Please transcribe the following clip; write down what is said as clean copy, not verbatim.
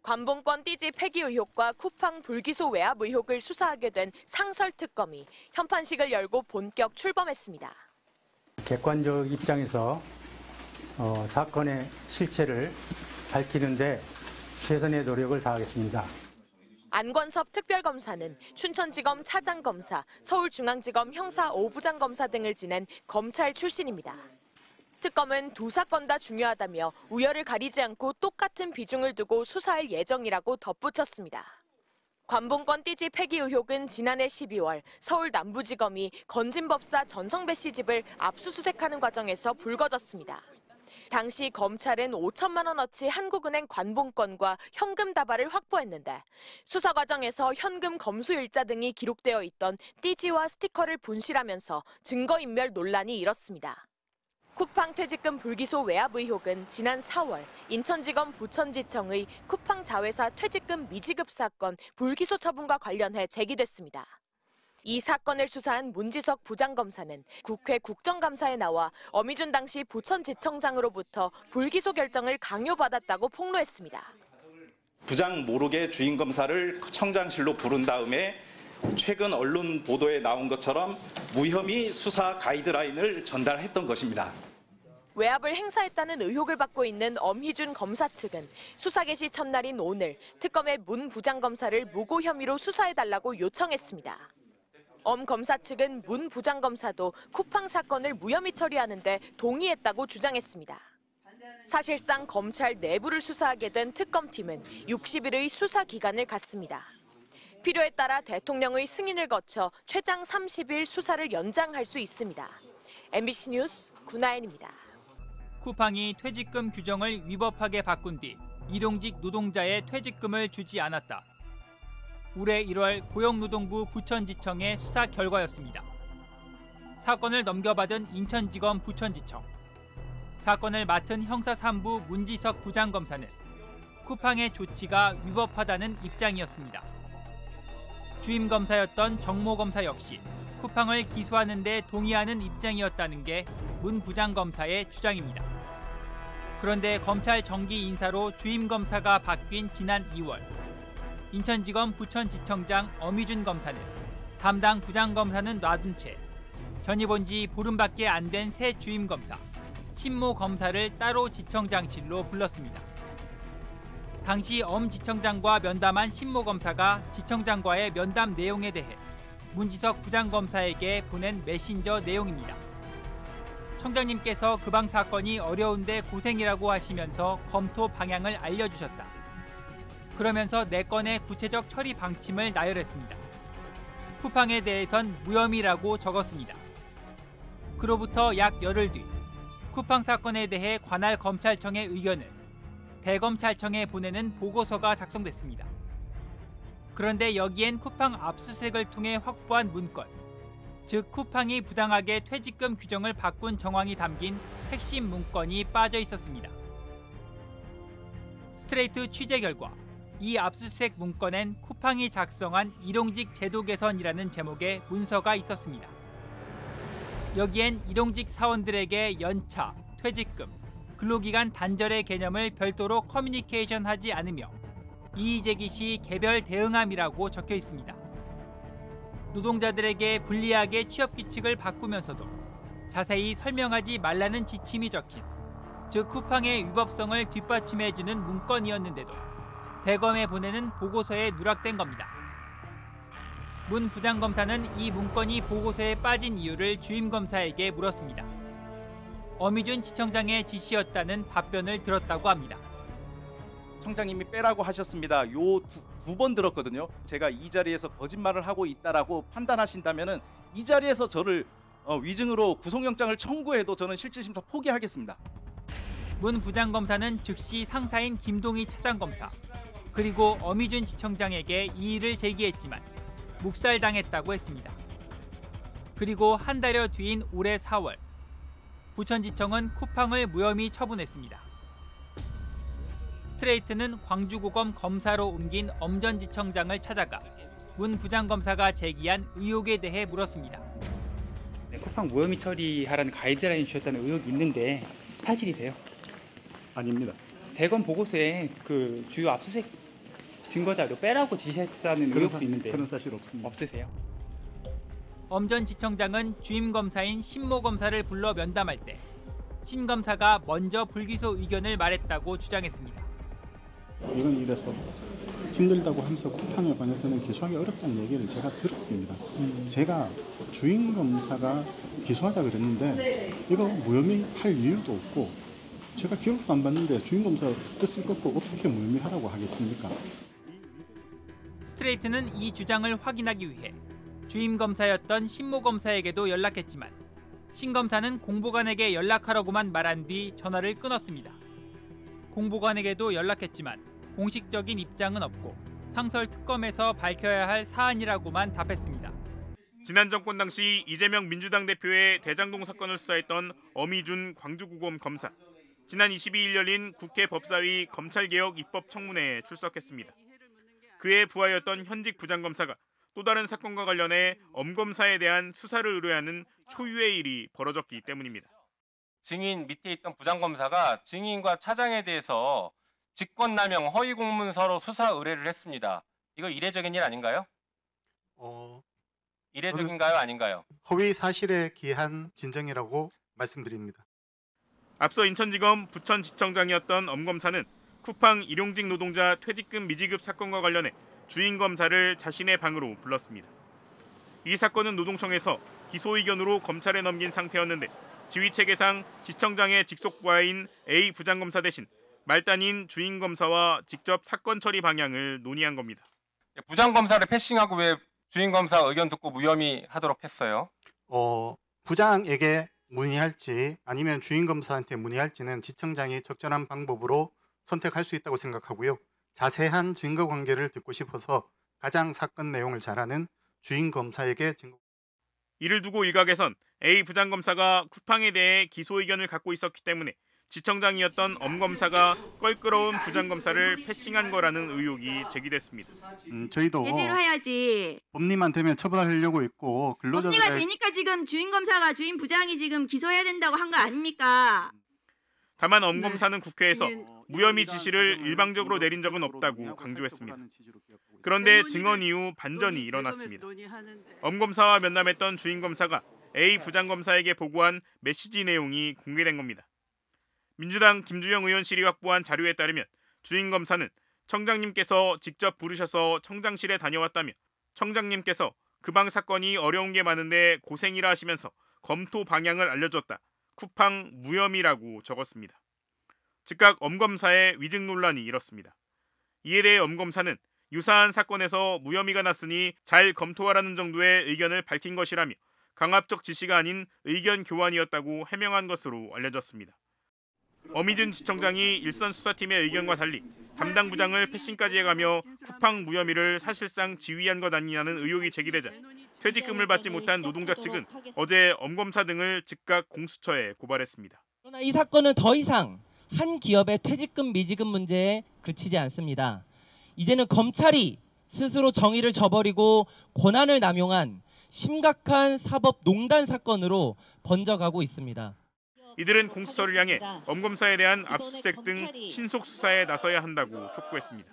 관봉권 띠지 폐기 의혹과 쿠팡 불기소 외압 의혹을 수사하게 된 상설특검이 현판식을 열고 본격 출범했습니다. 객관적 입장에서 사건의 실체를 밝히는 데 최선의 노력을 다하겠습니다. 안권섭 특별검사는 춘천지검 차장검사, 서울중앙지검 형사 5부장 검사 등을 지낸 검찰 출신입니다. 특검은 두 사건 다 중요하다며 우열을 가리지 않고 똑같은 비중을 두고 수사할 예정이라고 덧붙였습니다. 관봉권 띠지 폐기 의혹은 지난해 12월 서울 남부지검이 건진법사 전성배 씨 집을 압수수색하는 과정에서 불거졌습니다. 당시 검찰은 5천만 원어치 한국은행 관봉권과 현금 다발을 확보했는데 수사 과정에서 현금 검수 일자 등이 기록되어 있던 띠지와 스티커를 분실하면서 증거인멸 논란이 일었습니다. 쿠팡 퇴직금 불기소 외압 의혹은 지난 4월 인천지검 부천지청의 쿠팡 자회사 퇴직금 미지급 사건 불기소 처분과 관련해 제기됐습니다. 이 사건을 수사한 문지석 부장검사는 국회 국정감사에 나와 어미준 당시 부천지청장으로부터 불기소 결정을 강요받았다고 폭로했습니다. 부장 모르게 주임 검사를 청장실로 부른 다음에 최근 언론 보도에 나온 것처럼 무혐의 수사 가이드라인을 전달했던 것입니다. 외압을 행사했다는 의혹을 받고 있는 엄희준 검사 측은 수사 개시 첫날인 오늘 특검의 문 부장검사를 무고 혐의로 수사해달라고 요청했습니다. 엄 검사 측은 문 부장검사도 쿠팡 사건을 무혐의 처리하는 데 동의했다고 주장했습니다. 사실상 검찰 내부를 수사하게 된 특검팀은 60일의 수사 기간을 갖습니다. 필요에 따라 대통령의 승인을 거쳐 최장 30일 수사를 연장할 수 있습니다. MBC 뉴스 구나연입니다. 쿠팡이 퇴직금 규정을 위법하게 바꾼 뒤 일용직 노동자의 퇴직금을 주지 않았다. 올해 1월 고용노동부 부천지청의 수사 결과였습니다. 사건을 넘겨받은 인천지검 부천지청. 사건을 맡은 형사 3부 문지석 부장검사는 쿠팡의 조치가 위법하다는 입장이었습니다. 주임검사였던 정모검사 역시 쿠팡을 기소하는 데 동의하는 입장이었다는 게 문 부장검사의 주장입니다. 그런데 검찰 정기 인사로 주임검사가 바뀐 지난 2월 인천지검 부천지청장 엄희준 검사는 담당 부장검사는 놔둔 채 전입 온 지 보름밖에 안 된 새 주임검사 신모 검사를 따로 지청장실로 불렀습니다. 당시 엄 지청장과 면담한 신모 검사가 지청장과의 면담 내용에 대해 문지석 부장검사에게 보낸 메신저 내용입니다. 청장님께서 그 방 사건이 어려운데 고생이라고 하시면서 검토 방향을 알려주셨다. 그러면서 4건의 구체적 처리 방침을 나열했습니다. 쿠팡에 대해선 무혐의라고 적었습니다. 그로부터 약 열흘 뒤 쿠팡 사건에 대해 관할 검찰청의 의견을 대검찰청에 보내는 보고서가 작성됐습니다. 그런데 여기엔 쿠팡 압수수색을 통해 확보한 문건, 즉 쿠팡이 부당하게 퇴직금 규정을 바꾼 정황이 담긴 핵심 문건이 빠져 있었습니다. 스트레이트 취재 결과 이 압수수색 문건엔 쿠팡이 작성한 일용직 제도 개선이라는 제목의 문서가 있었습니다. 여기엔 일용직 사원들에게 연차, 퇴직금, 근로기간 단절의 개념을 별도로 커뮤니케이션하지 않으며 이의제기 시 개별 대응함이라고 적혀 있습니다. 노동자들에게 불리하게 취업규칙을 바꾸면서도 자세히 설명하지 말라는 지침이 적힌, 즉 쿠팡의 위법성을 뒷받침해주는 문건이었는데도 대검에 보내는 보고서에 누락된 겁니다. 문 부장검사는 이 문건이 보고서에 빠진 이유를 주임검사에게 물었습니다. 엄희준 지청장의 지시였다는 답변을 들었다고 합니다. 청장님이 빼라고 하셨습니다. 두 번 들었거든요. 제가 이 자리에서 거짓말을 하고 있다라고 판단하신다면은 이 자리에서 저를 위증으로 구속영장을 청구해도 저는 실질심사 포기하겠습니다. 문 부장검사는 즉시 상사인 김동희 차장검사 그리고 엄희준 지청장에게 이의를 제기했지만 묵살당했다고 했습니다. 그리고 한 달여 뒤인 올해 4월 부천지청은 쿠팡을 무혐의 처분했습니다. 스트레이트는 광주고검 검사로 옮긴 엄 전 지청장을 찾아가 문 부장검사가 제기한 의혹에 대해 물었습니다. 네, 쿠팡 무혐의 처리하라는 가이드라인 주셨다는 의혹이 있는데 사실이세요? 아닙니다. 대검 보고서에 그 주요 압수수색 증거 자료 빼라고 지시했다는 의혹도 있는데 그런 사실 없습니다. 없으세요? 엄 전 지청장은 주임 검사인 신모 검사를 불러 면담할 때 신 검사가 먼저 불기소 의견을 말했다고 주장했습니다. 이건 이래서 힘들다고 하면서 쿠팡에 관해서는 기소하기 어렵다는 얘기를 제가 들었습니다. 제가 주임 검사가 기소하자 그랬는데 이거 무혐의 할 이유도 없고 제가 기록도 안 봤는데 주임 검사 뜻을 꺾고 어떻게 무혐의 하라고 하겠습니까? 스트레이트는 이 주장을 확인하기 위해 주임 검사였던 신모 검사에게도 연락했지만 신 검사는 공보관에게 연락하라고만 말한 뒤 전화를 끊었습니다. 공보관에게도 연락했지만 공식적인 입장은 없고 상설 특검에서 밝혀야 할 사안이라고만 답했습니다. 지난 정권 당시 이재명 민주당 대표의 대장동 사건을 수사했던 어미준 광주구검 검사. 지난 22일 열린 국회 법사위 검찰개혁 입법 청문회에 출석했습니다. 그의 부하였던 현직 부장검사가 또 다른 사건과 관련해 엄 검사에 대한 수사를 의뢰하는 초유의 일이 벌어졌기 때문입니다. 증인 밑에 있던 부장검사가 증인과 차장에 대해서 직권남용 허위 공문서로 수사 의뢰를 했습니다. 이거 이례적인 일 아닌가요? 이례적인가요? 아닌가요? 허위 사실에 기한 진정이라고 말씀드립니다. 앞서 인천지검 부천지청장이었던 엄 검사는 쿠팡 일용직 노동자 퇴직금 미지급 사건과 관련해 주임 검사를 자신의 방으로 불렀습니다. 이 사건은 노동청에서 기소 의견으로 검찰에 넘긴 상태였는데 지휘체계상 지청장의 직속 부하인 A 부장검사 대신 말단인 주임 검사와 직접 사건 처리 방향을 논의한 겁니다. 부장검사를 패싱하고 왜 주임 검사 의견 듣고 무혐의 하도록 했어요? 부장에게 문의할지 아니면 주임 검사한테 문의할지는 지청장이 적절한 방법으로 선택할 수 있다고 생각하고요. 자세한 증거 관계를 듣고 싶어서 가장 사건 내용을 잘 아는 주임 검사에게 증거. 이를 두고 일각에선 A 부장검사가 쿠팡에 대해 기소 의견을 갖고 있었기 때문에 지청장이었던 엄 검사가 껄끄러운 부장검사를 패싱한 거라는 의혹이 제기됐습니다. 저희도 제대로 해야지. 법리만 되면 처벌하려고 있고 근로자들의 법리가 되니까 지금 주임 검사가 주임 부장이 지금 기소해야 된다고 한 거 아닙니까? 다만 엄 검사는 국회에서 무혐의 지시를 일방적으로 내린 적은 없다고 강조했습니다. 그런데 증언 이후 반전이 일어났습니다. 엄 검사와 면담했던 주임 검사가 A 부장검사에게 보고한 메시지 내용이 공개된 겁니다. 민주당 김주영 의원실이 확보한 자료에 따르면 주임 검사는 청장님께서 직접 부르셔서 청장실에 다녀왔다며 청장님께서 그 방 사건이 어려운 게 많은데 고생이라 하시면서 검토 방향을 알려줬다. 쿠팡 무혐의라고 적었습니다. 즉각 엄 검사의 위증 논란이 일었습니다. 이에 대해 엄 검사는 유사한 사건에서 무혐의가 났으니 잘 검토하라는 정도의 의견을 밝힌 것이라며 강압적 지시가 아닌 의견 교환이었다고 해명한 것으로 알려졌습니다. 어미준 지청장이 일선 수사팀의 의견과 달리 담당 부장을 패싱까지 해가며 쿠팡 무혐의를 사실상 지휘한 것 아니냐는 의혹이 제기되자 퇴직금을 받지 못한 노동자 측은 어제 엄 검사 등을 즉각 공수처에 고발했습니다. 그러나 이 사건은 더 이상 한 기업의 퇴직금 미지급 문제에 그치지 않습니다. 이제는 검찰이 스스로 정의를 저버리고 권한을 남용한 심각한 사법농단 사건으로 번져가고 있습니다. 이들은 공수처를 향해 엄 검사에 대한 압수수색 등 신속 수사에 나서야 한다고 촉구했습니다.